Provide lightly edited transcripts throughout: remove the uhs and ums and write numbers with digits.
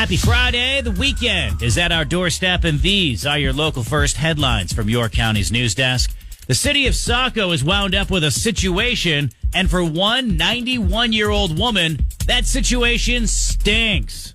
Happy Friday. The weekend is at our doorstep, and these are your local first headlines from York County's news desk. The city of Saco is wound up with a situation, and for one 91-year-old woman, that situation stinks.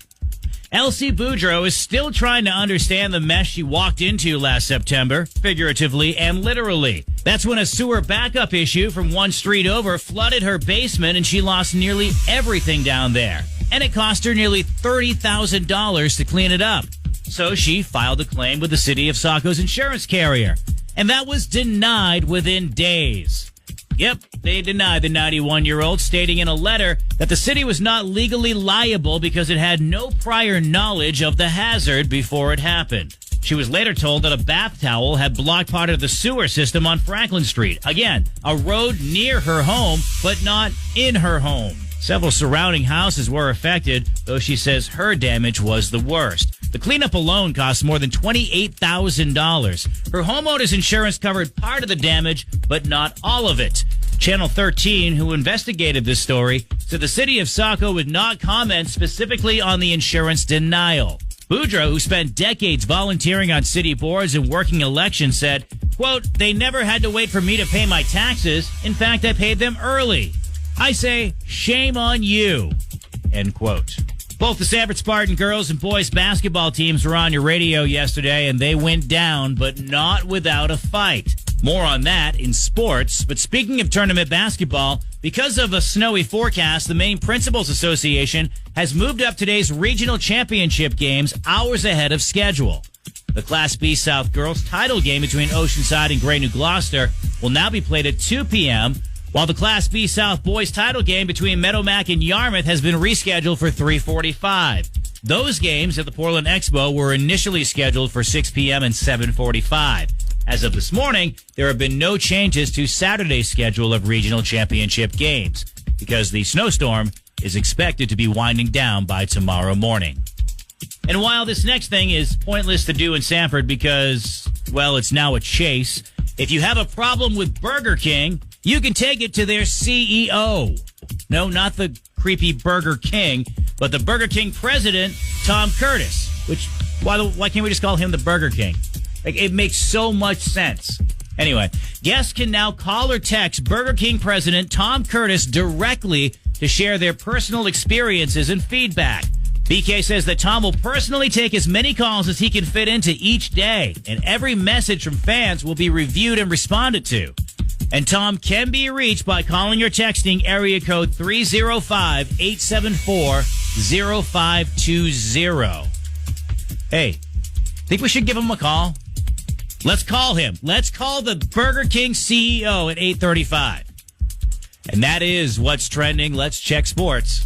Elsie Boudreau is still trying to understand the mess she walked into last September, figuratively and literally. That's when a sewer backup issue from one street over flooded her basement and she lost nearly everything down there. And it cost her nearly $30,000 to clean it up. So she filed a claim with the city of Saco's insurance carrier. And that was denied within days. Yep, they denied the 91-year-old, stating in a letter that the city was not legally liable because it had no prior knowledge of the hazard before it happened. She was later told that a bath towel had blocked part of the sewer system on Franklin Street. Again, a road near her home, but not in her home. Several surrounding houses were affected, though she says her damage was the worst. The cleanup alone cost more than $28,000. Her homeowner's insurance covered part of the damage, but not all of it. Channel 13, who investigated this story, said the city of Saco would not comment specifically on the insurance denial. Boudreau, who spent decades volunteering on city boards and working elections, said, quote, "They never had to wait for me to pay my taxes. In fact, I paid them early. I say, shame on you," end quote. Both the Sanford Spartan girls and boys basketball teams were on your radio yesterday, and they went down, but not without a fight. More on that in sports. But speaking of tournament basketball, because of a snowy forecast, the Maine Principals Association has moved up today's regional championship games hours ahead of schedule. The Class B South girls title game between Oceanside and Gray New Gloucester will now be played at 2 p.m., while the Class B South boys title game between Meadowmack and Yarmouth has been rescheduled for 3:45. Those games at the Portland Expo were initially scheduled for 6 p.m. and 7:45. As of this morning, there have been no changes to Saturday's schedule of regional championship games because the snowstorm is expected to be winding down by tomorrow morning. And while this next thing is pointless to do in Sanford because, well, it's now a chase, if you have a problem with Burger King, you can take it to their CEO. No, not the creepy Burger King, but the Burger King president, Tom Curtis. Which, why can't we just call him the Burger King? Like, it makes so much sense. Anyway, guests can now call or text Burger King president Tom Curtis directly to share their personal experiences and feedback. BK says that Tom will personally take as many calls as he can fit into each day, and every message from fans will be reviewed and responded to. And Tom can be reached by calling or texting area code 305-874-0520. Hey, think we should give him a call? Let's call him. Let's call the Burger King CEO at 8:35. And that is what's trending. Let's check sports.